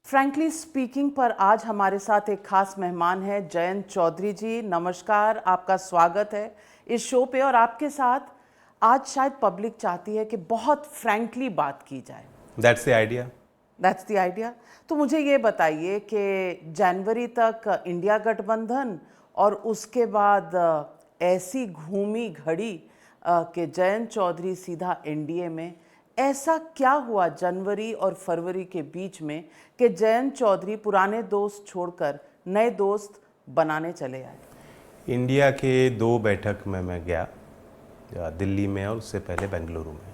Frankly speaking पर आज हमारे साथ एक खास मेहमान है जयंत चौधरी जी। नमस्कार, आपका स्वागत है इस शो पे। और आपके साथ आज शायद पब्लिक चाहती है कि बहुत फ्रैंकली बात की जाए। That's the idea. That's the idea. तो मुझे ये बताइए कि जनवरी तक इंडिया गठबंधन और उसके बाद ऐसी घूमी घड़ी कि जयंत चौधरी सीधा एनडीए में। ऐसा क्या हुआ जनवरी और फरवरी के बीच में कि जयंत चौधरी पुराने दोस्त छोड़कर नए दोस्त बनाने चले आए? इंडिया के 2 बैठक में मैं गया, दिल्ली में और उससे पहले बेंगलुरु में।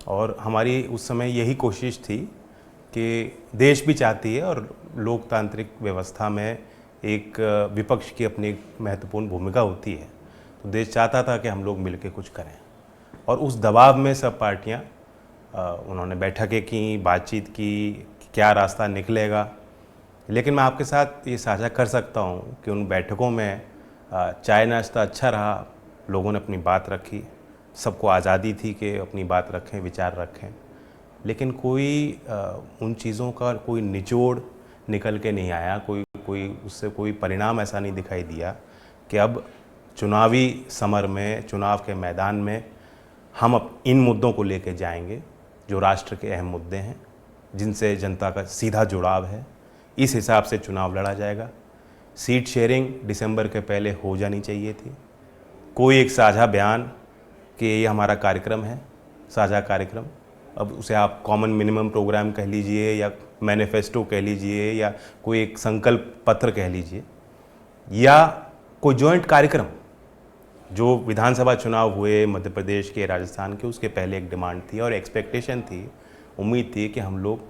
और हमारी उस समय यही कोशिश थी कि देश भी चाहती है और लोकतांत्रिक व्यवस्था में एक विपक्ष की अपनी एक महत्वपूर्ण भूमिका होती है, तो देश चाहता था कि हम लोग मिलकर कुछ करें। और उस दबाव में सब पार्टियां उन्होंने बैठकें की, बातचीत की, क्या रास्ता निकलेगा। लेकिन मैं आपके साथ ये साझा कर सकता हूँ कि उन बैठकों में चाय नाश्ता अच्छा रहा, लोगों ने अपनी बात रखी, सबको आज़ादी थी कि अपनी बात रखें, विचार रखें। लेकिन कोई उन चीज़ों का कोई निचोड़ निकल के नहीं आया, कोई उससे कोई परिणाम ऐसा नहीं दिखाई दिया कि अब चुनावी समर में, चुनाव के मैदान में हम अब इन मुद्दों को लेके जाएंगे जो राष्ट्र के अहम मुद्दे हैं, जिनसे जनता का सीधा जुड़ाव है। इस हिसाब से चुनाव लड़ा जाएगा। सीट शेयरिंग दिसंबर के पहले हो जानी चाहिए थी। कोई एक साझा बयान कि ये हमारा कार्यक्रम है, साझा कार्यक्रम, अब उसे आप कॉमन मिनिमम प्रोग्राम कह लीजिए या मैनिफेस्टो कह लीजिए या कोई एक संकल्प पत्र कह लीजिए या कोई जॉइंट कार्यक्रम। जो विधानसभा चुनाव हुए मध्य प्रदेश के, राजस्थान के, उसके पहले एक डिमांड थी और एक्सपेक्टेशन थी, उम्मीद थी कि हम लोग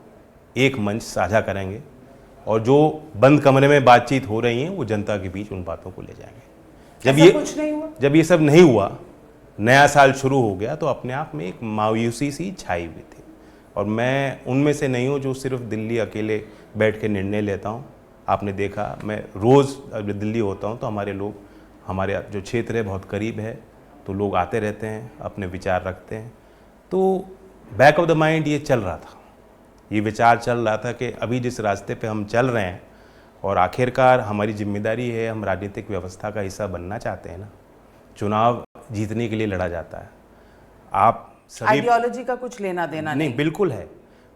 एक मंच साझा करेंगे और जो बंद कमरे में बातचीत हो रही हैं वो जनता के बीच उन बातों को ले जाएंगे। जब ये सब नहीं हुआ, नया साल शुरू हो गया, तो अपने आप में एक मायूसी सी छाई हुई थी। और मैं उनमें से नहीं हूँ जो सिर्फ दिल्ली अकेले बैठ के निर्णय लेता हूँ। आपने देखा, मैं रोज़ दिल्ली होता हूँ तो हमारे लोग, हमारे जो क्षेत्र है बहुत करीब है, तो लोग आते रहते हैं, अपने विचार रखते हैं। तो बैक ऑफ द माइंड ये चल रहा था, ये विचार चल रहा था कि अभी जिस रास्ते पे हम चल रहे हैं, और आखिरकार हमारी जिम्मेदारी है, हम राजनीतिक व्यवस्था का हिस्सा बनना चाहते हैं ना, चुनाव जीतने के लिए लड़ा जाता है। आप सभी आइडियोलॉजी का कुछ लेना देना नहीं। बिल्कुल है।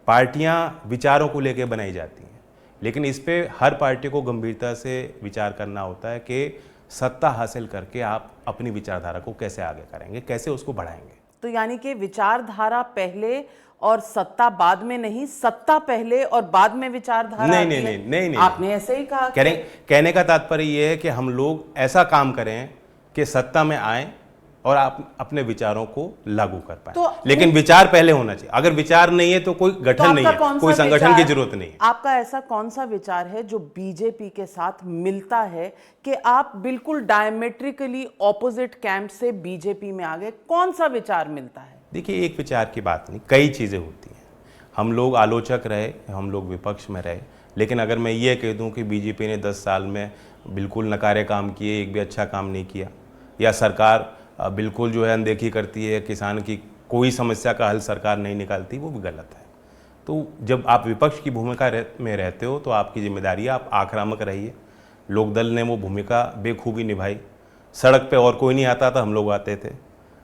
पार्टियां विचारों को लेकर बनाई जाती हैं, लेकिन इस पे हर पार्टी को गंभीरता से विचार करना होता है कि सत्ता हासिल करके आप अपनी विचारधारा को कैसे आगे करेंगे, कैसे उसको बढ़ाएंगे। तो यानी कि विचारधारा पहले और सत्ता बाद में नहीं, सत्ता पहले और बाद में विचारधारा? नहीं, आपने ऐसे ही कहा। कहने का तात्पर्य ये है कि हम लोग ऐसा काम करें कि सत्ता में आए और आप अपने विचारों को लागू कर पाए। लेकिन विचार पहले होना चाहिए। अगर विचार नहीं है तो कोई गठन नहीं है, कोई संगठन की जरूरत नहीं है। आपका ऐसा कौन सा विचार है जो बीजेपी के साथ मिलता है कि आप बिल्कुल डायमेट्रिकली ऑपोजिट कैंप से बीजेपी में आ गए? कौन सा विचार मिलता है? देखिए, एक विचार की बात नहीं, कई चीजें होती हैं। हम लोग आलोचक रहे, हम लोग विपक्ष में रहे, लेकिन अगर मैं ये कह दूं कि बीजेपी ने 10 साल में बिल्कुल नकारे काम किए, एक भी अच्छा काम नहीं किया, या सरकार बिल्कुल जो है अनदेखी करती है, किसान की कोई समस्या का हल सरकार नहीं निकालती, वो भी गलत है। तो जब आप विपक्ष की भूमिका में रहते हो तो आपकी जिम्मेदारी है आप आक्रामक रहिए। लोकदल ने वो भूमिका बेखूबी निभाई। सड़क पे और कोई नहीं आता था, हम लोग आते थे।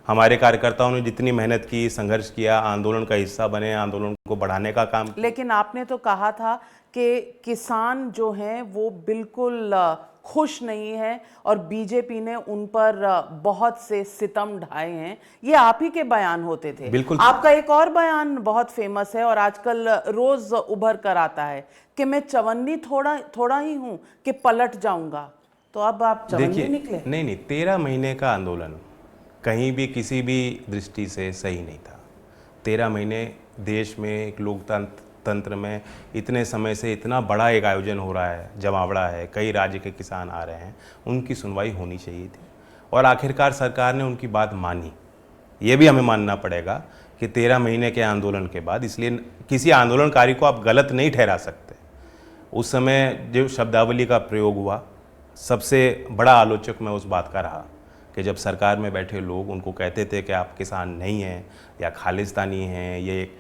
हमारे कार्यकर्ताओं ने जितनी मेहनत की, संघर्ष किया, आंदोलन का हिस्सा बने, आंदोलन को बढ़ाने का काम। लेकिन आपने तो कहा था कि किसान जो हैं वो बिल्कुल खुश नहीं है और बीजेपी ने उन पर बहुत से सितम ढाए हैं। ये आप ही के बयान होते थे। बिल्कुल। आपका एक और बयान बहुत फेमस है और आजकल रोज उभर कर आता है कि मैं चवन्नी थोड़ा ही हूं कि पलट जाऊंगा। तो अब आप चवन्नी निकले। नहीं, 13 महीने का आंदोलन कहीं भी किसी भी दृष्टि से सही नहीं था। 13 महीने देश में एक लोकतंत्र में इतने समय से इतना बड़ा एक आयोजन हो रहा है, जमावड़ा है, कई राज्य के किसान आ रहे हैं, उनकी सुनवाई होनी चाहिए थी। और आखिरकार सरकार ने उनकी बात मानी। ये भी हमें मानना पड़ेगा कि 13 महीने के आंदोलन के बाद, इसलिए किसी आंदोलनकारी को आप गलत नहीं ठहरा सकते। उस समय जो शब्दावली का प्रयोग हुआ, सबसे बड़ा आलोचक मैं उस बात का रहा कि जब सरकार में बैठे लोग उनको कहते थे कि आप किसान नहीं हैं या खालिस्तानी हैं, ये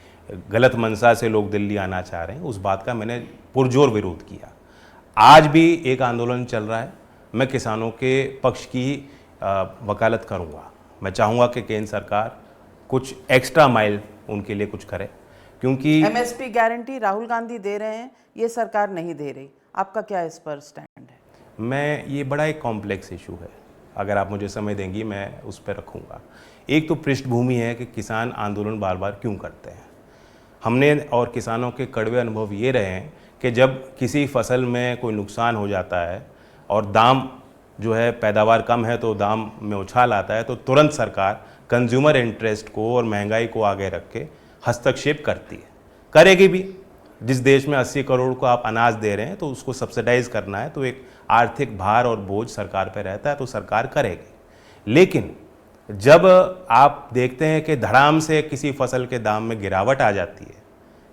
गलत मंशा से लोग दिल्ली आना चाह रहे हैं, उस बात का मैंने पुरजोर विरोध किया। आज भी एक आंदोलन चल रहा है, मैं किसानों के पक्ष की वकालत करूंगा। मैं चाहूँगा कि केंद्र सरकार कुछ एक्स्ट्रा माइल उनके लिए कुछ करे, क्योंकि एमएसपी गारंटी राहुल गांधी दे रहे हैं, ये सरकार नहीं दे रही। आपका क्या इस पर स्टैंड है? ये बड़ा एक कॉम्प्लेक्स इशू है, अगर आप मुझे समय देंगी मैं उस पर रखूँगा। एक तो पृष्ठभूमि है कि किसान आंदोलन बार बार क्यों करते हैं। हमने और किसानों के कड़वे अनुभव ये रहे हैं कि जब किसी फसल में कोई नुकसान हो जाता है और दाम जो है, पैदावार कम है तो दाम में उछाल आता है, तो तुरंत सरकार कंज्यूमर इंटरेस्ट को और महंगाई को आगे रख के हस्तक्षेप करती है, करेगी भी। जिस देश में 80 करोड़ को आप अनाज दे रहे हैं तो उसको सब्सिडाइज करना है, तो एक आर्थिक भार और बोझ सरकार पर रहता है, तो सरकार करेगी। लेकिन जब आप देखते हैं कि धड़ाम से किसी फसल के दाम में गिरावट आ जाती है,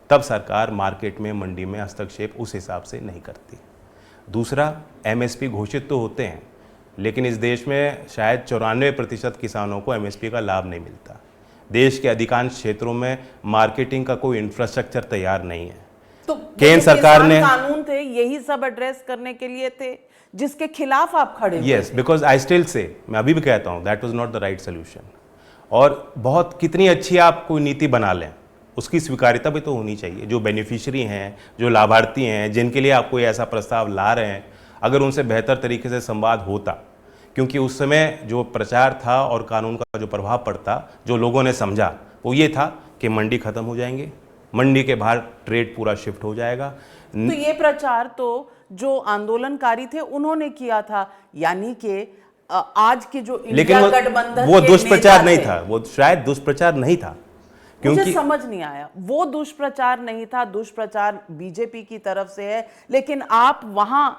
तब सरकार मार्केट में, मंडी में हस्तक्षेप उस हिसाब से नहीं करती। दूसरा, एमएसपी घोषित तो होते हैं, लेकिन इस देश में शायद 94% किसानों को एमएसपी का लाभ नहीं मिलता। देश के अधिकांश क्षेत्रों में मार्केटिंग का कोई इंफ्रास्ट्रक्चर तैयार नहीं है। तो केंद्र सरकार ने कानून थे, यही सब एड्रेस करने के लिए थे, जिसके खिलाफ आप खड़े हुए yes, because I still say, मैं अभी भी कहता हूँ, that was not the right solution. और बहुत कितनी अच्छी आप कोई नीति बना लें, उसकी स्वीकार्यता भी तो होनी चाहिए। जो बेनिफिशियरी हैं, जो लाभार्थी हैं, जिनके लिए आप कोई ऐसा प्रस्ताव ला रहे हैं, अगर उनसे बेहतर तरीके से संवाद होता, क्योंकि उस समय जो प्रचार था और कानून का जो प्रभाव पड़ता, जो लोगों ने समझा, वो ये था कि मंडी खत्म हो जाएंगे, मंडी के बाहर ट्रेड पूरा शिफ्ट हो जाएगा। तो ये प्रचार तो जो आंदोलनकारी थे उन्होंने किया था, यानी कि आज के जो इंडिया गठबंधन, वो दुष्प्रचार नहीं था, वो शायद दुष्प्रचार नहीं था, क्योंकि मुझे समझ नहीं आया। वो दुष्प्रचार नहीं था, दुष्प्रचार बीजेपी की तरफ से है, लेकिन आप वहां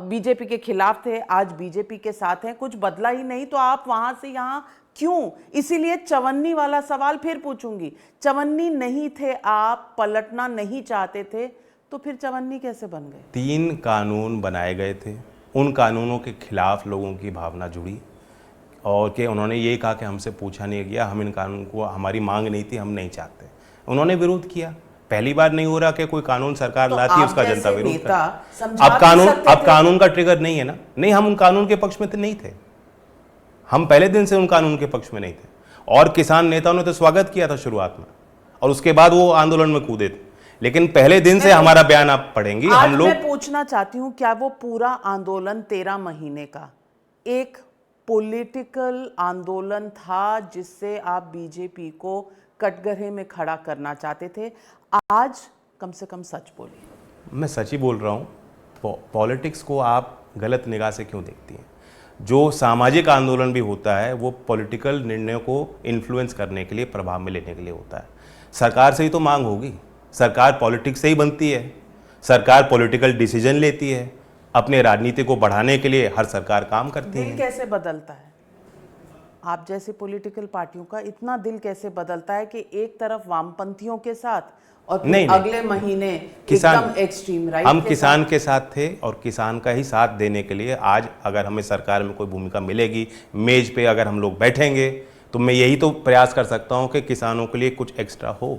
बीजेपी के खिलाफ थे, आज बीजेपी के साथ हैं, कुछ बदला ही नहीं, तो आप वहां से यहां क्यों? इसीलिए चवन्नी वाला सवाल फिर पूछूंगी। चवन्नी नहीं थे आप, पलटना नहीं चाहते थे, तो फिर चवन्नी कैसे बन गए? 3 कानून बनाए गए थे, उन कानूनों के खिलाफ लोगों की भावना जुड़ी और कि उन्होंने ये कहा कि हमसे पूछा नहीं गया, हम इन कानून को, हमारी मांग नहीं थी, हम नहीं चाहते, उन्होंने विरोध किया। पहली बार नहीं हो रहा कि कोई कानून सरकार तो लाती है, उसका जनता विरोध करती। अब अब कानून का ट्रिगर नहीं है ना। नहीं, हम उन कानून के पक्ष में तो नहीं थे, हम पहले दिन से उन कानून के पक्ष में नहीं थे, और किसान नेताओं ने तो स्वागत किया था शुरुआत में, और उसके बाद वो आंदोलन में कूदे थे। लेकिन पहले दिन से हमारा बयान आप पढ़ेंगी, हम लोग। मैं पूछना चाहती हूं, क्या वो पूरा आंदोलन 13 महीने का एक पॉलिटिकल आंदोलन था, जिससे आप बीजेपी को कटघरे में खड़ा करना चाहते थे? आज कम से कम सच बोलिए। मैं सच ही बोल रहा हूँ। पॉलिटिक्स को आप गलत निगाह से क्यों देखती हैं? जो सामाजिक आंदोलन भी होता है, वो पॉलिटिकल निर्णयों को इन्फ्लुएंस करने के लिए, प्रभाव में लेने के लिए होता है। सरकार से ही तो मांग होगी, सरकार पॉलिटिक्स से ही बनती है, सरकार पॉलिटिकल डिसीजन लेती है, अपने राजनीति को बढ़ाने के लिए हर सरकार काम करती है। दिल कैसे बदलता है आप जैसे पॉलिटिकल पार्टियों का? इतना दिल कैसे बदलता है कि एक तरफ वामपंथियों के साथ और फिर अगले महीने एकदम एक्सट्रीम राइट? हम किसान के साथ थे और किसान का ही साथ देने के लिए आज अगर हमें सरकार में कोई भूमिका मिलेगी, मेज पे अगर हम लोग बैठेंगे, तो मैं यही तो प्रयास कर सकता हूं कि किसानों के लिए कुछ एक्स्ट्रा हो।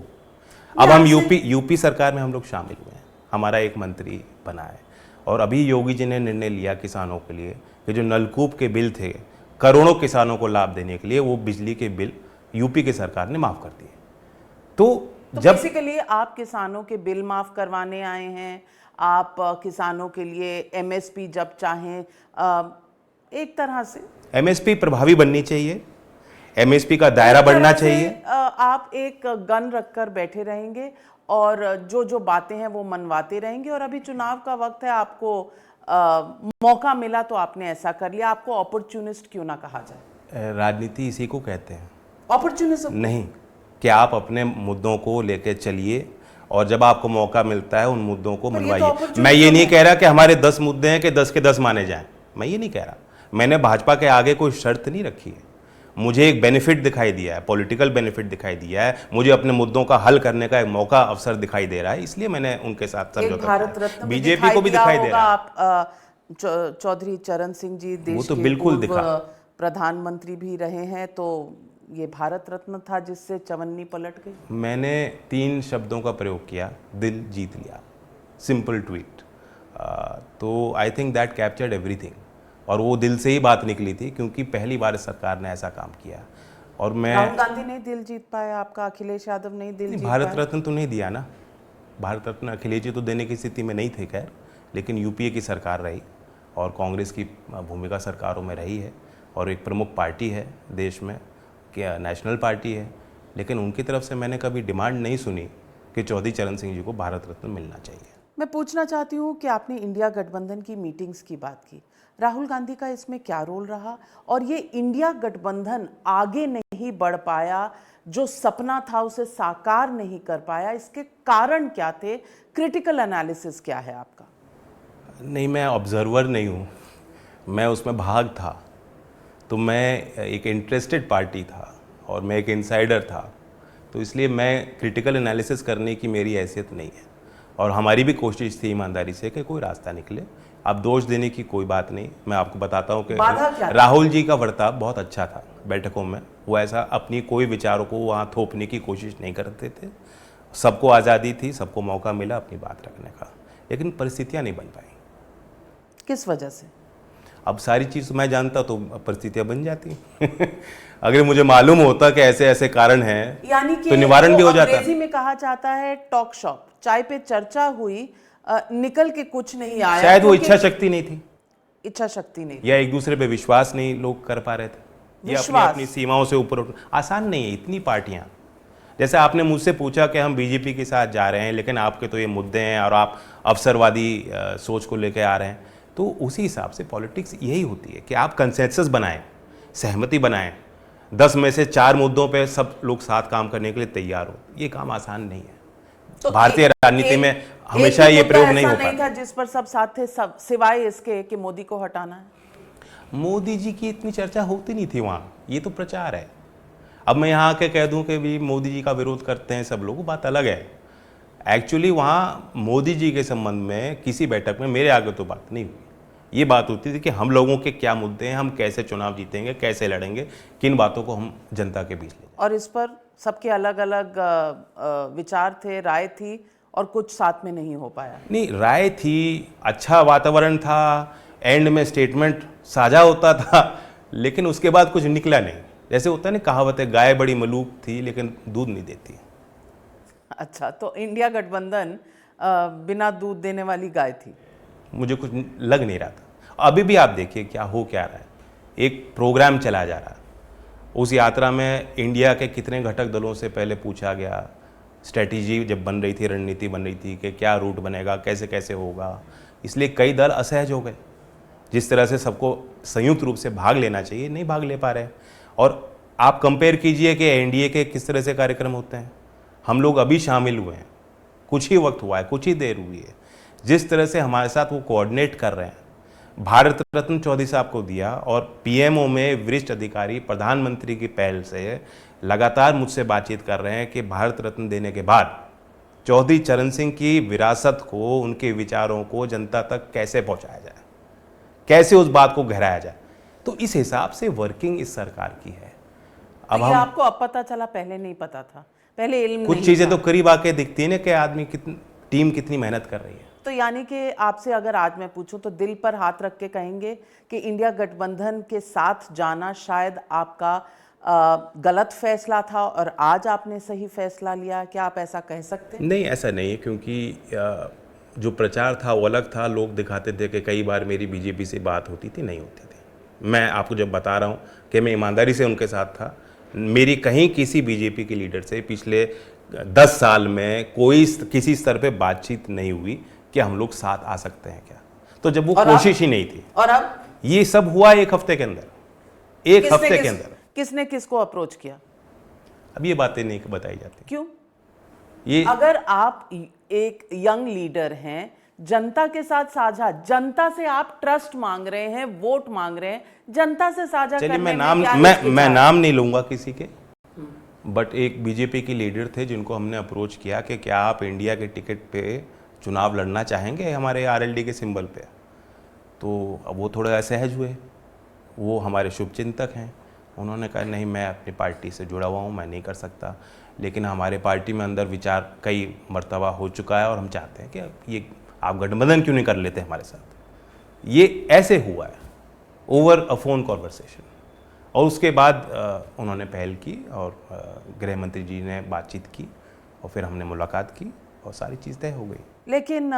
अब हम यूपी सरकार में हम लोग शामिल हुए हैं, हमारा एक मंत्री बना है, और अभी योगी जी ने निर्णय लिया किसानों के लिए कि जो नलकूप के बिल थे, करोड़ों किसानों को लाभ देने के लिए, वो बिजली के बिल यूपी की सरकार ने माफ कर दिए। तो जब बेसिकली आप किसानों के बिल माफ करवाने आए हैं, आप किसानों के लिए एमएसपी जब चाहें, एक तरह से एमएसपी प्रभावी बननी चाहिए, एमएसपी का दायरा बढ़ना चाहिए। आप एक गन रखकर बैठे रहेंगे और जो जो बातें हैं वो मनवाते रहेंगे, और अभी चुनाव का वक्त है, आपको मौका मिला तो आपने ऐसा कर लिया। आपको अपॉर्चुनिस्ट क्यों ना कहा जाए? राजनीति इसी को कहते हैं, अपॉर्चुनिज्म नहीं कि आप अपने मुद्दों को लेकर चलिए और जब आपको मौका मिलता है उन मुद्दों को मनवाइए। मैं ये नहीं कह रहा कि हमारे 10 मुद्दे हैं कि 10 के 10 माने जाएं, मैं ये नहीं कह रहा। मैंने भाजपा के आगे कोई शर्त नहीं रखी है, मुझे एक बेनिफिट दिखाई दिया है, पॉलिटिकल बेनिफिट दिखाई दिया है, मुझे अपने मुद्दों का हल करने का एक मौका, अवसर दिखाई दे रहा है, इसलिए मैंने उनके साथ समझौता किया। बीजेपी को भी दिखाई दे रहा है। चौधरी चरण सिंह जी देश तो बिल्कुल के प्रधानमंत्री भी रहे हैं, तो ये भारत रत्न था जिससे चवन्नी पलट गई? मैंने 3 शब्दों का प्रयोग किया, दिल जीत लिया, सिंपल ट्वीट। तो I think that captured everything, और वो दिल से ही बात निकली थी क्योंकि पहली बार सरकार ने ऐसा काम किया। और मैं राहुल गांधी नहीं दिल जीत पाया आपका, अखिलेश यादव नहीं दिल जीत भारत पाया? रत्न तो नहीं दिया ना, भारत रत्न अखिलेश जी तो देने की स्थिति में नहीं थे खैर, लेकिन यूपीए की सरकार रही और कांग्रेस की भूमिका सरकारों में रही है और एक प्रमुख पार्टी है देश में, क्या नेशनल पार्टी है, लेकिन उनकी तरफ से मैंने कभी डिमांड नहीं सुनी कि चौधरी चरण सिंह जी को भारत रत्न मिलना चाहिए। मैं पूछना चाहती हूँ कि आपने इंडिया गठबंधन की मीटिंग्स की बात की, राहुल गांधी का इसमें क्या रोल रहा, और ये इंडिया गठबंधन आगे नहीं बढ़ पाया, जो सपना था उसे साकार नहीं कर पाया, इसके कारण क्या थे? क्रिटिकल एनालिसिस क्या है आपका? नहीं, मैं ऑब्जर्वर नहीं हूँ, मैं उसमें भाग था, तो मैं एक इंटरेस्टेड पार्टी था और मैं एक इनसाइडर था, तो इसलिए मैं क्रिटिकल एनालिसिस करने की मेरी हैसियत नहीं है। और हमारी भी कोशिश थी ईमानदारी से कि कोई रास्ता निकले। अब दोष देने की कोई बात नहीं, मैं आपको बताता हूँ कि राहुल जी का बर्ताव बहुत अच्छा था बैठकों में, वो ऐसा अपनी कोई विचारों को वहाँ थोपने की कोशिश नहीं करते थे, सबको आज़ादी थी, सबको मौका मिला अपनी बात रखने का, लेकिन परिस्थितियाँ नहीं बन पाई। किस वजह से? अब सारी चीज़ मैं जानता तो परिस्थितियाँ बन जाती अगर मुझे मालूम होता कि ऐसे ऐसे कारण हैं, यानी कि तो निवारण भी हो जाता। अंग्रेजी में कहा जाता है टॉक शॉप, चाय पे चर्चा हुई, निकल के कुछ नहीं आया। शायद वो इच्छा शक्ति नहीं थी, इच्छा शक्ति नहीं, या एक दूसरे पे विश्वास नहीं लोग कर पा रहे थे, या अपनी अपनी सीमाओं से ऊपर आसान नहीं है इतनी पार्टियां। जैसे आपने मुझसे पूछा कि हम बीजेपी के साथ जा रहे हैं, लेकिन आपके तो ये मुद्दे हैं और आप अवसरवादी सोच को लेकर आ रहे हैं, तो उसी हिसाब से पॉलिटिक्स यही होती है कि आप कंसेंसस बनाएं, सहमति बनाएं, 10 में से 4 मुद्दों पे सब लोग साथ काम करने के लिए तैयार हो। ये काम आसान नहीं है, तो भारतीय राजनीति में हमेशा ये प्रयोग नहीं हो पाता। जिस पर सब साथ थे, सब सिवाय इसके कि मोदी को हटाना है। मोदी जी की इतनी चर्चा होती नहीं थी वहाँ, ये तो प्रचार है। अब मैं यहाँ आके कह दूँ कि भी मोदी जी का विरोध करते हैं सब लोग, बात अलग है। एक्चुअली वहाँ मोदी जी के संबंध में किसी बैठक में मेरे आगे तो बात नहीं हुई, ये बात होती थी कि हम लोगों के क्या मुद्दे हैं, हम कैसे चुनाव जीतेंगे, कैसे लड़ेंगे, किन बातों को हम जनता के बीच ले। और इस पर सबके अलग अलग विचार थे, राय थी, और कुछ साथ में नहीं हो पाया। नहीं, राय थी, अच्छा वातावरण था, एंड में स्टेटमेंट साझा होता था, लेकिन उसके बाद कुछ निकला नहीं। जैसे होता है ना, कहावत है, गाय बड़ी मलूक थी लेकिन दूध नहीं देती। अच्छा, तो इंडिया गठबंधन बिना दूध देने वाली गाय थी? मुझे कुछ लग नहीं रहा था। अभी भी आप देखिए क्या रहा है, एक प्रोग्राम चला जा रहा है, उस यात्रा में इंडिया के कितने घटक दलों से पहले पूछा गया, स्ट्रेटजी जब बन रही थी, रणनीति बन रही थी कि क्या रूट बनेगा, कैसे कैसे होगा, इसलिए कई दल असहज हो गए। जिस तरह से सबको संयुक्त रूप से भाग लेना चाहिए, नहीं भाग ले पा रहे। और आप कंपेयर कीजिए कि एनडीए के किस तरह से कार्यक्रम होते हैं, हम लोग अभी शामिल हुए हैं, कुछ ही वक्त हुआ है, कुछ ही देर हुई है, जिस तरह से हमारे साथ वो कोऑर्डिनेट कर रहे हैं। भारत रत्न चौधरी साहब को दिया और पीएमओ में वरिष्ठ अधिकारी प्रधानमंत्री की पहल से लगातार मुझसे बातचीत कर रहे हैं कि भारत रत्न देने के बाद चौधरी चरण सिंह की विरासत को, उनके विचारों को जनता तक कैसे पहुंचाया जाए, कैसे उस बात को गहराया जाए। तो इस हिसाब से वर्किंग इस सरकार की है। अब तो आपको अब पता चला, पहले नहीं पता था? पहले इल्म कुछ चीजें तो करीब आके दिखती है ना कि आदमी टीम कितनी मेहनत कर रही है। तो यानी कि आपसे अगर आज मैं पूछूं तो दिल पर हाथ रख के कहेंगे कि इंडिया गठबंधन के साथ जाना शायद आपका गलत फैसला था और आज आपने सही फैसला लिया, क्या आप ऐसा कह सकते हैं? नहीं, ऐसा नहीं है, क्योंकि जो प्रचार था वो अलग था। लोग दिखाते थे कि कई बार मेरी बीजेपी से बात होती थी, नहीं होती थी। मैं आपको जब बता रहा हूँ कि मैं ईमानदारी से उनके साथ था, मेरी कहीं किसी बीजेपी के लीडर से पिछले 10 साल में कोई किसी स्तर पे बातचीत नहीं हुई कि हम लोग साथ आ सकते हैं क्या। तो जब वो कोशिश ही नहीं थी, और अब ये सब हुआ एक हफ्ते के अंदर, एक हफ्ते के अंदर। किसने किसको अप्रोच किया? अब ये बातें नहीं बताई जाती। क्यों? ये अगर आप एक यंग लीडर हैं, जनता के साथ साझा, जनता से आप ट्रस्ट मांग रहे हैं, वोट मांग रहे हैं, जनता से साझा करने में मैं नाम नहीं लूंगा किसी के, बट एक बीजेपी के लीडर थे जिनको हमने अप्रोच किया कि क्या आप इंडिया के टिकट पे चुनाव लड़ना चाहेंगे हमारे आरएलडी के सिंबल पे। तो अब वो थोड़ा असहज हुए, वो हमारे शुभचिंतक हैं, उन्होंने कहा नहीं, मैं अपनी पार्टी से जुड़ा हुआ हूँ, मैं नहीं कर सकता, लेकिन हमारे पार्टी में अंदर विचार कई मर्तबा हो चुका है और हम चाहते हैं कि ये आप गठबंधन क्यों नहीं कर लेते हमारे साथ। ये ऐसे हुआ है ओवर अ फ़ोन कॉन्वर्सेशन। और उसके बाद उन्होंने पहल की और गृह मंत्री जी ने बातचीत की और फिर हमने मुलाकात की और सारी चीज़ तय हो गई। लेकिन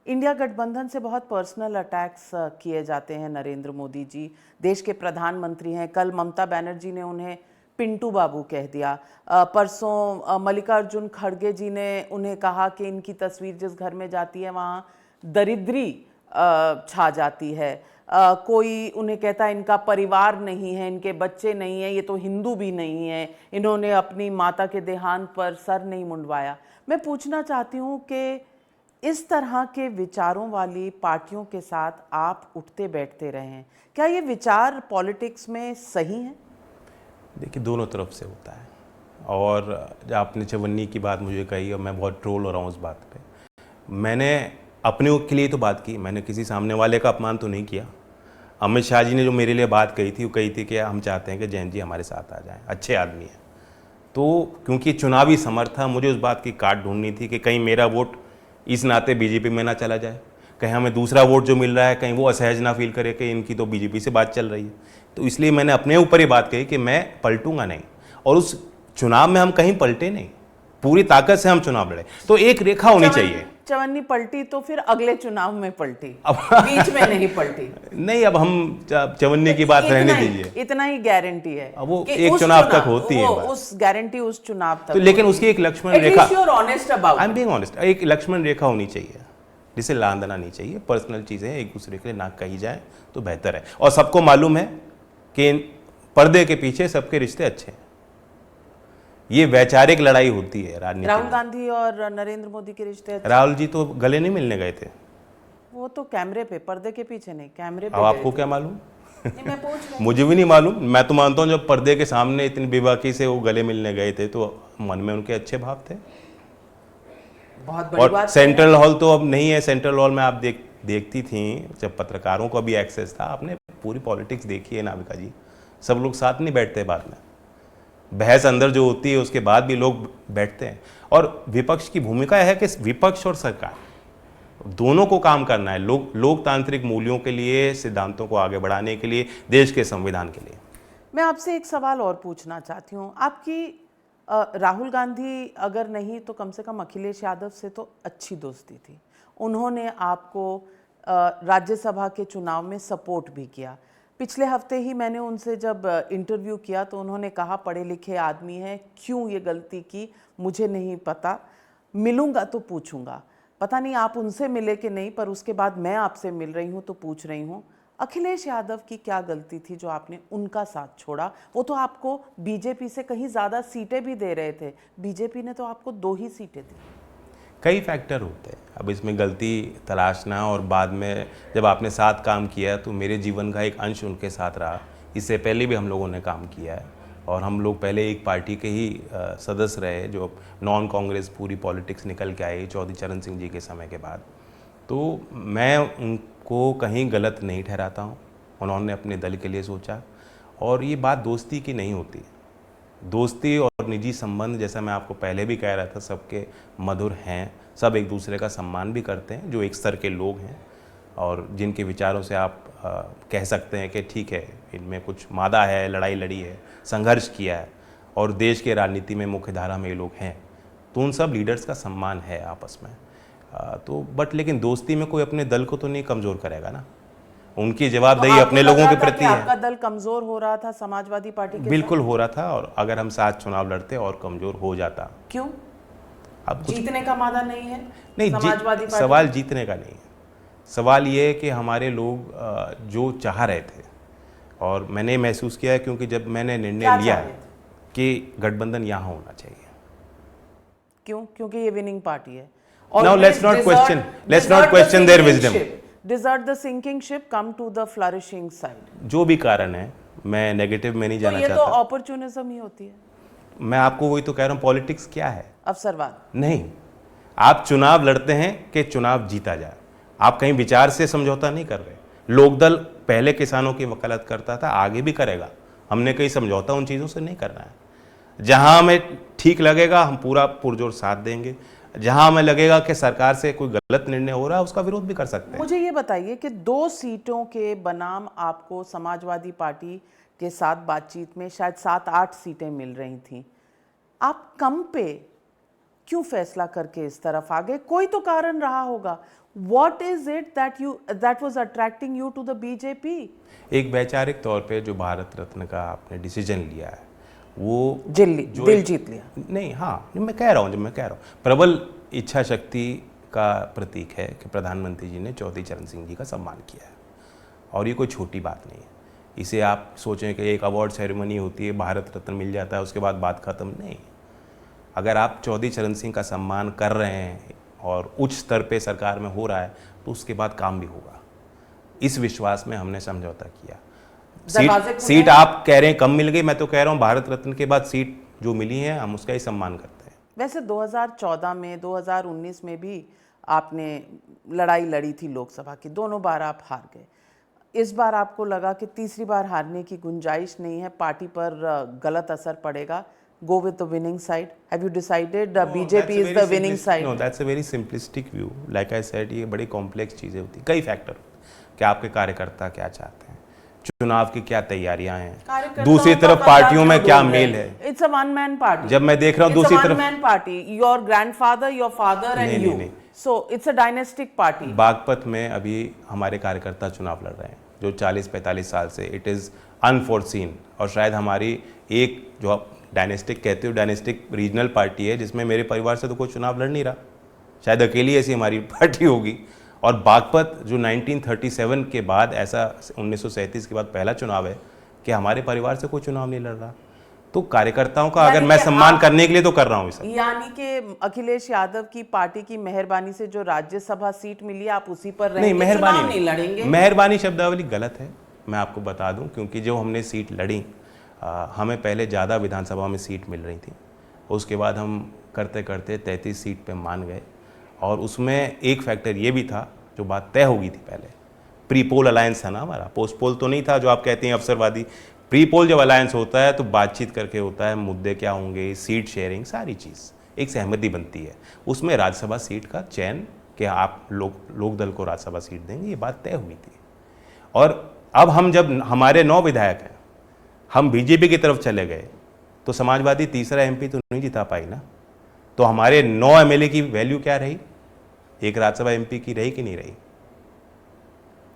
इंडिया गठबंधन से बहुत पर्सनल अटैक्स किए जाते हैं। नरेंद्र मोदी जी देश के प्रधानमंत्री हैं, कल ममता बनर्जी ने उन्हें पिंटू बाबू कह दिया, परसों मल्लिकार्जुन खड़गे जी ने उन्हें कहा कि इनकी तस्वीर जिस घर में जाती है वहाँ दरिद्री छा जाती है। कोई उन्हें कहता है इनका परिवार नहीं है, इनके बच्चे नहीं हैं, ये तो हिंदू भी नहीं है, इन्होंने अपनी माता के देहांत पर सर नहीं मुंडवाया। मैं पूछना चाहती हूँ कि इस तरह के विचारों वाली पार्टियों के साथ आप उठते बैठते रहे हैं, क्या ये विचार पॉलिटिक्स में सही हैं? देखिए, दोनों तरफ से होता है। और जब आपने चवन्नी की बात मुझे कही और मैं बहुत ट्रोल हो रहा हूँ उस बात पे, मैंने अपने के लिए तो बात की, मैंने किसी सामने वाले का अपमान तो नहीं किया। अमित शाह जी ने जो मेरे लिए बात कही थी वो कही थी कि हम चाहते हैं कि जैन जी हमारे साथ आ जाएं, अच्छे आदमी हैं। तो क्योंकि चुनावी समर था, मुझे उस बात की काट ढूंढनी थी कि कहीं मेरा वोट इस नाते बीजेपी में ना चला जाए, कहीं हमें दूसरा वोट जो मिल रहा है कहीं वो असहज ना फील करे कि इनकी तो बीजेपी से बात चल रही है। तो इसलिए मैंने अपने ऊपर ही बात कही कि मैं पलटूंगा नहीं, और उस चुनाव में हम कहीं पलटे नहीं, पूरी ताकत से हम चुनाव लड़े। तो एक रेखा होनी चाहिए। चवन्नी पलटी तो फिर अगले चुनाव में पलटी, बीच में नहीं पलटी। नहीं, अब हम चवन्नी की बात रहने दीजिए। इतना ही गारंटी है अब वो एक चुनाव तक होती है, उस गारंटी उस चुनाव तक। तो लेकिन उसकी एक लक्ष्मण रेखा, आई एम बीइंग ऑनेस्ट, एक लक्ष्मण रेखा होनी चाहिए जिसे लांघना नहीं चाहिए। पर्सनल चीजें एक दूसरे के लिए ना कही जाए तो बेहतर है। और सबको मालूम है कि पर्दे के पीछे सबके रिश्ते अच्छे हैं। ये वैचारिक लड़ाई होती है राजनीति। राहुल गांधी और नरेंद्र मोदी के रिश्ते, राहुल जी तो गले नहीं मिलने गए थे, वो तो कैमरे पे, पर्दे के पीछे नहीं, कैमरे पे। अब आपको क्या मालूम? मैं पूछ रही मुझे भी नहीं मालूम। मैं तो मानता हूँ जब पर्दे के सामने इतनी बेबाकी से वो गले मिलने गए थे तो मन में उनके अच्छे भाव थे। बहुत बड़ी और बात। सेंट्रल हॉल तो अब नहीं है। सेंट्रल हॉल में आप देखती थी जब पत्रकारों को भी एक्सेस था, आपने पूरी पॉलिटिक्स देखी है नाविका जी, सब लोग साथ नहीं बैठते, बाद में बहस अंदर जो होती है उसके बाद भी लोग बैठते हैं। और विपक्ष की भूमिका है कि विपक्ष और सरकार दोनों को काम करना है, लोकतांत्रिक मूल्यों के लिए, सिद्धांतों को आगे बढ़ाने के लिए, देश के संविधान के लिए। मैं आपसे एक सवाल और पूछना चाहती हूँ। आपकी राहुल गांधी अगर नहीं तो कम से कम अखिलेश यादव से तो अच्छी दोस्ती थी। उन्होंने आपको राज्यसभा के चुनाव में सपोर्ट भी किया। पिछले हफ्ते ही मैंने उनसे जब इंटरव्यू किया तो उन्होंने कहा पढ़े लिखे आदमी हैं, क्यों ये गलती की मुझे नहीं पता, मिलूंगा तो पूछूंगा। पता नहीं आप उनसे मिले कि नहीं, पर उसके बाद मैं आपसे मिल रही हूँ तो पूछ रही हूँ, अखिलेश यादव की क्या गलती थी जो आपने उनका साथ छोड़ा? वो तो आपको बीजेपी से कहीं ज़्यादा सीटें भी दे रहे थे, बीजेपी ने तो आपको 2 ही सीटें दी। कई फैक्टर होते हैं, अब इसमें गलती तलाशना, और बाद में जब आपने साथ काम किया तो मेरे जीवन का एक अंश उनके साथ रहा। इससे पहले भी हम लोगों ने काम किया है और हम लोग पहले एक पार्टी के ही सदस्य रहे जो नॉन कांग्रेस पूरी पॉलिटिक्स निकल के आई चौधरी चरण सिंह जी के समय के बाद। तो मैं उनको कहीं गलत नहीं ठहराता हूँ, उन्होंने अपने दल के लिए सोचा। और ये बात दोस्ती की नहीं होती। दोस्ती और निजी संबंध, जैसा मैं आपको पहले भी कह रहा था, सबके मधुर हैं, सब एक दूसरे का सम्मान भी करते हैं जो एक स्तर के लोग हैं और जिनके विचारों से आप कह सकते हैं कि ठीक है, इनमें कुछ मादा है, लड़ाई लड़ी है, संघर्ष किया है और देश के राजनीति में मुख्य धारा में ये लोग हैं, तो उन सब लीडर्स का सम्मान है आपस में। तो बट लेकिन दोस्ती में कोई अपने दल को तो नहीं कमज़ोर करेगा ना, उनकी जवाबदेही अपने लोगों के प्रति है। आपका दल कमजोर हो रहा था समाजवादी पार्टी के? बिल्कुल हो रहा था, और अगर हम साथ चुनाव लड़ते और कमजोर हो जाता। क्यों? अब जीतने का मादा नहीं है? नहीं, समाजवादी पार्टी? सवाल जीतने का नहीं है, सवाल ये है कि हमारे लोग जो चाह रहे थे, और मैंने महसूस किया है क्योंकि जब मैंने निर्णय लिया कि गठबंधन यहाँ होना चाहिए। क्यों? क्योंकि ये विनिंग पार्टी है। Now let's not question their wisdom. Desert the sinking ship, come to the flourishing side. जो भी कारण है, मैं नेगेटिव में नहीं जाना चाहता। ये तो अपॉर्चुनिज्म ही होती है। मैं आपको वही तो कह रहा हूँ, पॉलिटिक्स क्या है? अवसरवाद नहीं। आप चुनाव लड़ते हैं कि चुनाव जीता जाए, आप कहीं विचार से समझौता नहीं कर रहे। लोकदल पहले किसानों की वकालत करता था, आगे भी करेगा, हमने कहीं समझौता उन चीज़ों से नहीं करना है। जहां हमें ठीक लगेगा हम पूरा पुरजोर साथ देंगे, जहां हमें लगेगा कि सरकार से कोई गलत निर्णय हो रहा है उसका विरोध भी कर सकते हैं। मुझे ये बताइए कि 2 सीटों के बनाम आपको समाजवादी पार्टी के साथ बातचीत में शायद 7-8 सीटें मिल रही थीं। आप कम पे क्यों फैसला करके इस तरफ आ गए? कोई तो कारण रहा होगा। What is it that was attracting you to the BJP? एक वैचारिक तौर पे जो भारत रत्न का आपने डिसीजन लिया है वो दिल जीत लिया। नहीं, हाँ, मैं कह रहा हूँ प्रबल इच्छा शक्ति का प्रतीक है कि प्रधानमंत्री जी ने चौधरी चरण सिंह जी का सम्मान किया है, और ये कोई छोटी बात नहीं है। इसे आप सोचें कि एक अवार्ड सेरेमनी होती है, भारत रत्न मिल जाता है, उसके बाद बात खत्म नहीं। अगर आप चौधरी चरण सिंह का सम्मान कर रहे हैं और उच्च स्तर पे सरकार में हो रहा है तो उसके बाद काम भी होगा। इस विश्वास में हमने समझौता किया। सीट आप कह रहे हैं कम मिल गई, मैं तो कह रहा हूँ भारत रत्न के बाद सीट जो मिली है हम उसका ही सम्मान करते हैं। वैसे 2014 में 2019 में भी आपने लड़ाई लड़ी थी लोकसभा की, दोनों बार आप हार गए। इस बार आपको लगा कि तीसरी बार हारने की गुंजाइश नहीं है, पार्टी पर गलत असर पड़ेगा, go with the winning side? Have you decided BJP is the winning side? No, that's a very simplistic view. Like I said, ये बड़ी कॉम्प्लेक्स चीज़ें होती, कई फैक्टर कि आपके कार्यकर्ता क्या चाहते हैं, चुनाव की क्या तैयारियां हैं, दूसरी तरफ पार्टियों में क्या मेल है। It's a one man party. जब मैं देख रहा हूँ दूसरी तरफ, one man party. Your grandfather, your father and you. नहीं। So it's a dynastic party. Baghpat में अभी हमारे कार्यकर्ता चुनाव लड़ रहे हैं जो 40-45 साल से, इट इज़ अनफोर्सीन, और शायद हमारी एक जो डायनेस्टिक कहते हो, डायनेस्टिक रीजनल पार्टी है जिसमें मेरे परिवार से तो कोई चुनाव लड़ नहीं रहा, शायद अकेली ऐसी हमारी पार्टी होगी। और बागपत जो 1937 के बाद, ऐसा 1937 के बाद पहला चुनाव है कि हमारे परिवार से कोई चुनाव नहीं लड़ रहा। तो कार्यकर्ताओं का अगर मैं सम्मान करने के लिए तो कर रहा हूँ इसे। यानी कि अखिलेश यादव की पार्टी की मेहरबानी से जो राज्यसभा सीट मिली आप उसी पर रहेंगे, नहीं, मेहरबानी नहीं लड़ेंगे। मेहरबानी शब्दावली गलत है, मैं आपको बता दूं, क्योंकि जो हमने सीट लड़ी, हमें पहले ज़्यादा विधानसभा में सीट मिल रही थी, उसके बाद हम करते करते 33 सीट पे मान गए, और उसमें एक फैक्टर ये भी था जो बात तय हो गई थी पहले, प्री पोल अलायंस था ना हमारा, पोस्ट पोल तो नहीं था जो आप कहते हैं अवसरवादी। प्री पोल जब अलायंस होता है तो बातचीत करके होता है, मुद्दे क्या होंगे, सीट शेयरिंग, सारी चीज़ एक सहमति बनती है, उसमें राज्यसभा सीट का चयन कि आप लोकदल को राज्यसभा सीट देंगे, ये बात तय हुई थी। और अब हम जब हमारे 9 विधायक हैं, हम बीजेपी की तरफ चले गए तो समाजवादी तीसरा एमपी तो नहीं जिता पाई ना, तो हमारे 9 एमएलए की वैल्यू क्या रही, एक राज्यसभा एमपी की रही कि नहीं रही?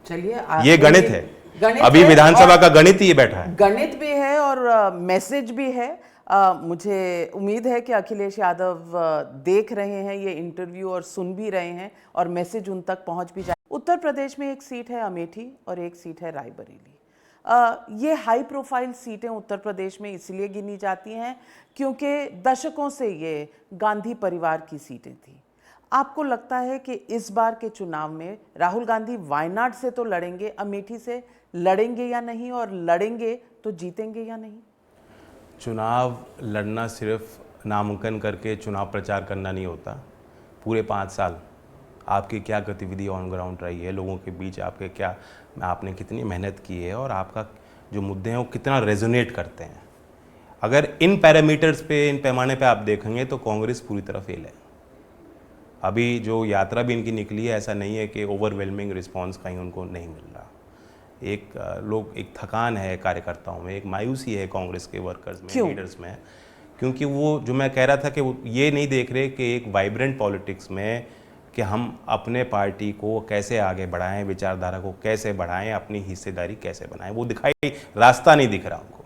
चलिए, ये गणित है, अभी विधानसभा का गणित ही बैठा है। गणित भी है और मैसेज भी है। मुझे उम्मीद है कि अखिलेश यादव देख रहे हैं ये इंटरव्यू और सुन भी रहे हैं और मैसेज उन तक पहुंच भी जाए। उत्तर प्रदेश में एक सीट है अमेठी और एक सीट है रायबरेली। ये हाई प्रोफाइल सीटें उत्तर प्रदेश में इसलिए गिनी जाती हैं क्योंकि दशकों से ये गांधी परिवार की सीटें थी। आपको लगता है कि इस बार के चुनाव में राहुल गांधी वायनाड से तो लड़ेंगे, अमेठी से लड़ेंगे या नहीं, और लड़ेंगे तो जीतेंगे या नहीं? चुनाव लड़ना सिर्फ नामांकन करके चुनाव प्रचार करना नहीं होता। पूरे 5 साल आपकी क्या गतिविधि ऑन ग्राउंड रही है, लोगों के बीच आपने कितनी मेहनत की है, और आपका जो मुद्दे हैं वो कितना रेजोनेट करते हैं। अगर इन पैरामीटर्स पे, इन पैमाने पे आप देखेंगे तो कांग्रेस पूरी तरह फेल है। अभी जो यात्रा भी इनकी निकली है, ऐसा नहीं है कि ओवरवेलमिंग रिस्पांस कहीं उनको नहीं मिल रहा। एक थकान है कार्यकर्ताओं में, एक मायूसी है कांग्रेस के वर्कर्स में, लीडर्स में, क्योंकि वो जो मैं कह रहा था कि वो ये नहीं देख रहे कि एक वाइब्रेंट पॉलिटिक्स में कि हम अपने पार्टी को कैसे आगे बढ़ाएं, विचारधारा को कैसे बढ़ाएं, अपनी हिस्सेदारी कैसे बनाएं, वो दिखाई रास्ता नहीं दिख रहा उनको।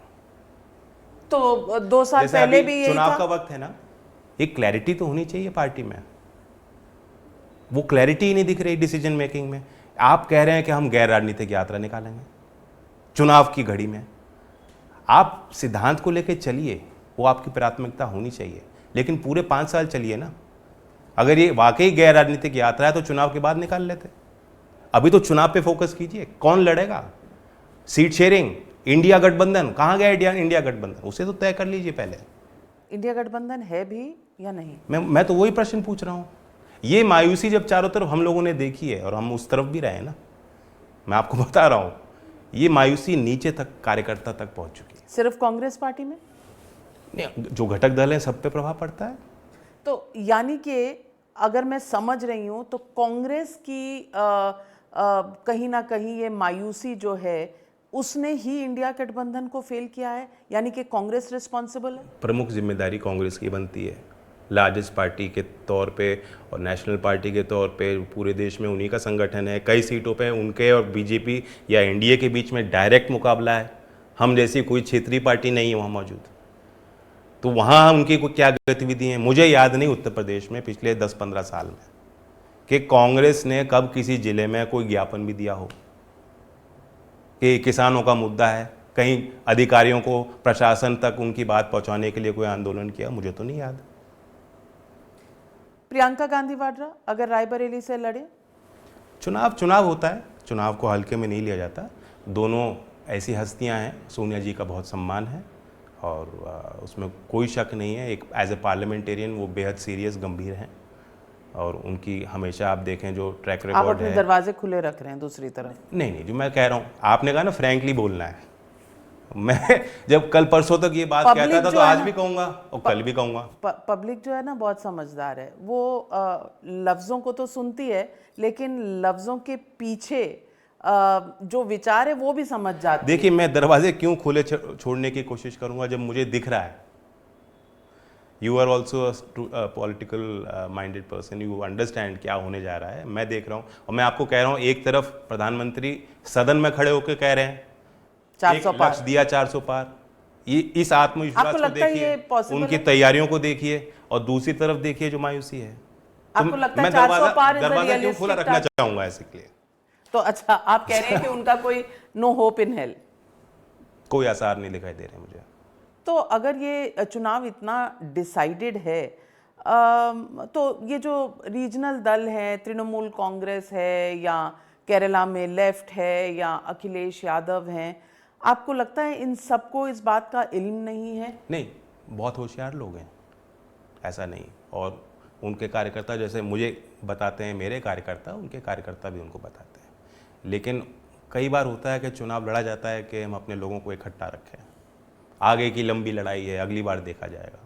तो 2 साल पहले भी चुनाव का वक्त है ना, एक क्लैरिटी तो होनी चाहिए पार्टी में, वो क्लैरिटी ही नहीं दिख रही डिसीजन मेकिंग में। आप कह रहे हैं कि हम गैर राजनीतिक यात्रा निकालेंगे चुनाव की घड़ी में, आप सिद्धांत को लेकर चलिए, वो आपकी प्राथमिकता होनी चाहिए, लेकिन पूरे 5 साल चलिए ना। अगर ये वाकई गैर राजनीतिक यात्रा है तो चुनाव के बाद निकाल लेते। अभी तो चुनाव पे फोकस कीजिए, कौन लड़ेगा, सीट शेयरिंग, इंडिया गठबंधन, कहाँ गया इंडिया गठबंधन, उसे तो तय कर लीजिए पहले। इंडिया गठबंधन है भी या नहीं? मैं तो वही प्रश्न पूछ रहा हूँ। ये मायूसी जब चारों तरफ हम लोगों ने देखी है, और हम उस तरफ भी रहे ना, मैं आपको बता रहा हूँ, ये मायूसी नीचे तक, कार्यकर्ता तक पहुँच चुकी है। सिर्फ कांग्रेस पार्टी में? नहीं, जो घटक दल हैं सब पे प्रभाव पड़ता है। तो यानी कि अगर मैं समझ रही हूं तो कांग्रेस की कहीं ना कहीं ये मायूसी जो है उसने ही इंडिया गठबंधन को फेल किया है, यानी कि कांग्रेस रिस्पॉन्सिबल है। प्रमुख जिम्मेदारी कांग्रेस की बनती है, लार्जेस्ट पार्टी के तौर पे और नेशनल पार्टी के तौर पे पूरे देश में उन्हीं का संगठन है। कई सीटों पे उनके और बीजेपी या एनडीए के बीच में डायरेक्ट मुकाबला है। हम जैसी कोई क्षेत्रीय पार्टी नहीं है वहाँ मौजूद। तो वहाँ उनकी कोई क्या गतिविधि हैं मुझे याद नहीं उत्तर प्रदेश में पिछले 10-15 साल में कि कांग्रेस ने कब किसी जिले में कोई ज्ञापन भी दिया हो कि किसानों का मुद्दा है, कहीं अधिकारियों को प्रशासन तक उनकी बात पहुंचाने के लिए कोई आंदोलन किया, मुझे तो नहीं याद। प्रियंका गांधी वाड्रा अगर रायबरेली से लड़े? चुनाव होता है, चुनाव को हल्के में नहीं लिया जाता। दोनों ऐसी हस्तियां हैं, सोनिया जी का बहुत सम्मान है और उसमें कोई शक नहीं है। एक एज ए पार्लियामेंटेरियन वो बेहद सीरियस गंभीर हैं और उनकी हमेशा आप देखें जो ट्रैक आप रिकॉर्ड अपने है। दरवाजे खुले रख रहे हैं दूसरी तरफ। नहीं, जो मैं कह रहा हूँ, आपने कहा ना फ्रैंकली बोलना है। मैं जब कल परसों तक ये बात कहता था तो आज भी कहूँगा और कल भी कहूँगा। पब्लिक जो है ना बहुत समझदार है, वो लफ्ज़ों को तो सुनती है लेकिन लफ्ज़ों के पीछे जो विचार है वो भी समझ जाती है। देखिए, मैं दरवाजे क्यों खुले छोड़ने की कोशिश करूँगा जब मुझे दिख रहा है। You are also political minded person, you understand क्या होने जा रहा है। मैं देख रहा हूँ और मैं आपको कह रहा हूँ, एक तरफ प्रधानमंत्री सदन में खड़े होकर कह रहे हैं 400 पार लक्ष्य दिया 400 पार। ये इस आत्मविश्वास को देखिए, उनकी तैयारियों को देखिए और दूसरी तरफ देखिए जो मायूसी है। आपको लगता है 400 पार दरवाजा क्यों खुला रखना चाहूंगा ऐसे के लिए? तो अच्छा, आप कह रहे हैं कि उनका कोई नो होप इन हेल, कोई आसार नहीं दिखाई दे रहे मुझे। तो अगर ये चुनाव इतना डिसाइडेड है तो ये जो रीजनल दल है, तृणमूल कांग्रेस है या केरला में लेफ्ट है या अखिलेश यादव हैं, आपको लगता है इन सबको इस बात का इल्म नहीं है? नहीं, बहुत होशियार लोग हैं, ऐसा नहीं। और उनके कार्यकर्ता जैसे मुझे बताते हैं मेरे कार्यकर्ता, उनके कार्यकर्ता भी उनको बताते हैं। लेकिन कई बार होता है कि चुनाव लड़ा जाता है कि हम अपने लोगों को इकट्ठा रखें, आगे की लंबी लड़ाई है, अगली बार देखा जाएगा,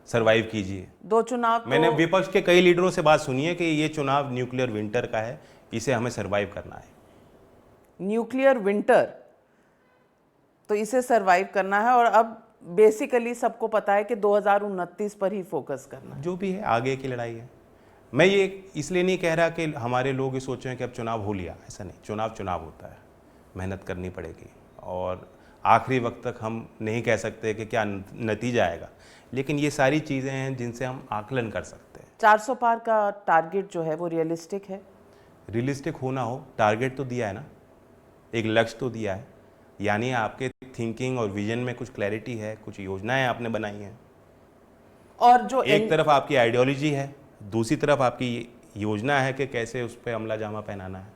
सरवाइव कीजिए। 2 चुनाव तो मैंने विपक्ष के कई लीडरों से बात सुनी है कि ये चुनाव न्यूक्लियर विंटर का है, इसे हमें सरवाइव करना है। न्यूक्लियर विंटर, तो इसे सरवाइव करना है और अब बेसिकली सबको पता है कि 2029 पर ही फोकस करना है। जो भी है आगे की लड़ाई है। मैं ये इसलिए नहीं कह रहा कि हमारे लोग ये सोच रहे हैं कि अब चुनाव हो लिया, ऐसा नहीं। चुनाव होता है, मेहनत करनी पड़ेगी और आखिरी वक्त तक हम नहीं कह सकते कि क्या नतीजा आएगा, लेकिन ये सारी चीज़ें हैं जिनसे हम आकलन कर सकते हैं। 400 पार का टारगेट जो है वो रियलिस्टिक है? रियलिस्टिक होना हो, टारगेट तो दिया है ना, एक लक्ष्य तो दिया है, यानी आपके थिंकिंग और विजन में कुछ क्लैरिटी है, कुछ योजनाएं आपने बनाई हैं। और जो एक तरफ आपकी आइडियोलॉजी है, दूसरी तरफ आपकी योजना है कि कैसे उस पर अमला जामा पहनाना है,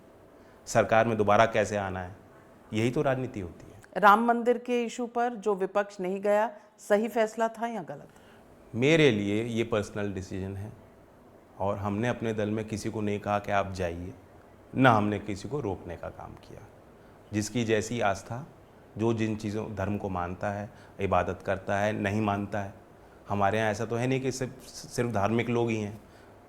सरकार में दोबारा कैसे आना है। यही तो राजनीति होती है। राम मंदिर के इशू पर जो विपक्ष नहीं गया, सही फैसला था या गलत? मेरे लिए ये पर्सनल डिसीजन है और हमने अपने दल में किसी को नहीं कहा कि आप जाइए, ना हमने किसी को रोकने का काम किया। जिसकी जैसी आस्था, जो जिन चीज़ों धर्म को मानता है, इबादत करता है, नहीं मानता है। हमारे यहाँ ऐसा तो है नहीं कि सिर्फ धार्मिक लोग ही हैं,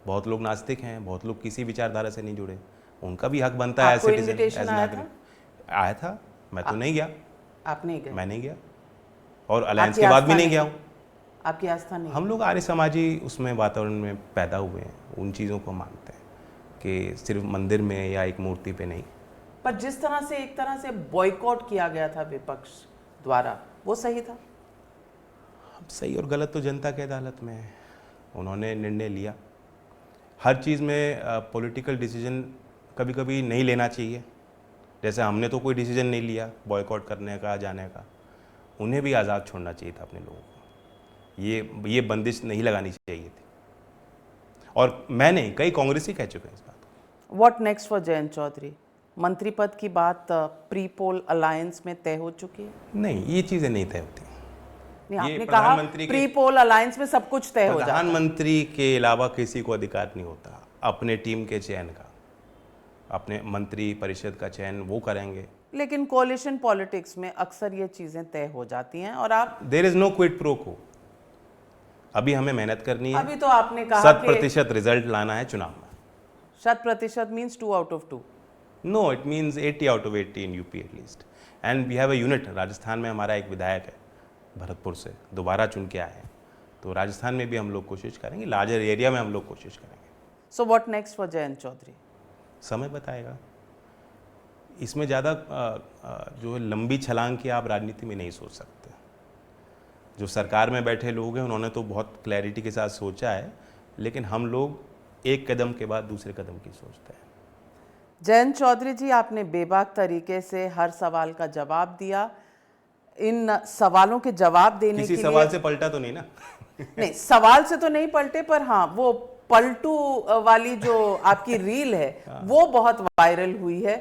बहुत लोग नास्तिक हैं, बहुत लोग किसी विचारधारा से नहीं जुड़े, उनका भी हक बनता है। आपको इनविटेशन आया था, मैं तो नहीं गया। आप नहीं गए? मैं नहीं गया और अलायंस के बाद भी नहीं गया हूँ। आपकी आस्था नहीं? हम लोग आर्य समाजी उसमें वातावरण में पैदा हुए हैं, उन चीज़ों को मानते हैं कि सिर्फ मंदिर में या एक मूर्ति पे नहीं। पर जिस तरह से एक तरह से बॉयकॉट किया गया था विपक्ष द्वारा, वो सही था? सही और गलत तो जनता की अदालत में है, उन्होंने निर्णय लिया। हर चीज़ में पॉलिटिकल डिसीजन कभी कभी नहीं लेना चाहिए। जैसे हमने तो कोई डिसीजन नहीं लिया बॉयकॉट करने का, जाने का, उन्हें भी आज़ाद छोड़ना चाहिए था अपने लोगों को। ये बंदिश नहीं लगानी चाहिए थी। और मैं नहीं, कई कांग्रेसी कह चुके हैं इस बात को। What next for Jayant Chaudhary? मंत्री पद की बात प्री पोल अलायंस में तय हो चुकी है? नहीं, ये चीज़ें नहीं तय होती। नहीं, आपने कहा प्री पोल अलायंस में सब कुछ तय हो जाता है। प्रधानमंत्री के अलावा किसी को अधिकार नहीं होता अपने टीम के चयन का। अपने मंत्री परिषद का चयन वो करेंगे लेकिन कोalition पॉलिटिक्स में अक्सर ये चीजें तय हो जाती हैं और आप there is no quid pro quo. अभी हमें मेहनत करनी है, अभी तो आपने कहा कि 100% रिजल्ट लाना है चुनाव में। 100% means 2 out of 2। No, it means 80 out of 80 in UP at least. And we have a unit. Rajasthan में हमारा एक विधायक है भरतपुर से, दोबारा चुन के आए हैं, तो राजस्थान में भी हम लोग कोशिश करेंगे, लार्जर एरिया में हम लोग कोशिश करेंगे। So what next for Jayant Chaudhary? समय बताएगा। इसमें ज़्यादा जो लंबी छलांग की आप राजनीति में नहीं सोच सकते। जो सरकार में बैठे लोग हैं उन्होंने तो बहुत क्लैरिटी के साथ सोचा है, लेकिन हम लोग एक कदम के बाद दूसरे कदम की सोचते हैं। जयंत चौधरी जी, आपने बेबाक तरीके से हर सवाल का जवाब दिया। इन सवालों के जवाब देने किसी के सवाल लिए से पलटा तो नहीं ना? नहीं, सवाल से तो नहीं पलटे, पर हाँ वो पलटू वाली जो आपकी रील है वो बहुत वायरल हुई है।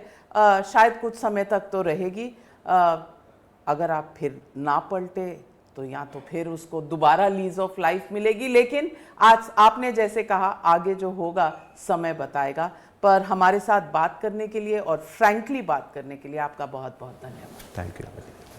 शायद कुछ समय तक तो रहेगी। अगर आप फिर ना पलटे तो या तो फिर उसको दोबारा लीज ऑफ लाइफ मिलेगी, लेकिन आज आपने जैसे कहा आगे जो होगा समय बताएगा। पर हमारे साथ बात करने के लिए और फ्रैंकली बात करने के लिए आपका बहुत बहुत धन्यवाद। Thank you.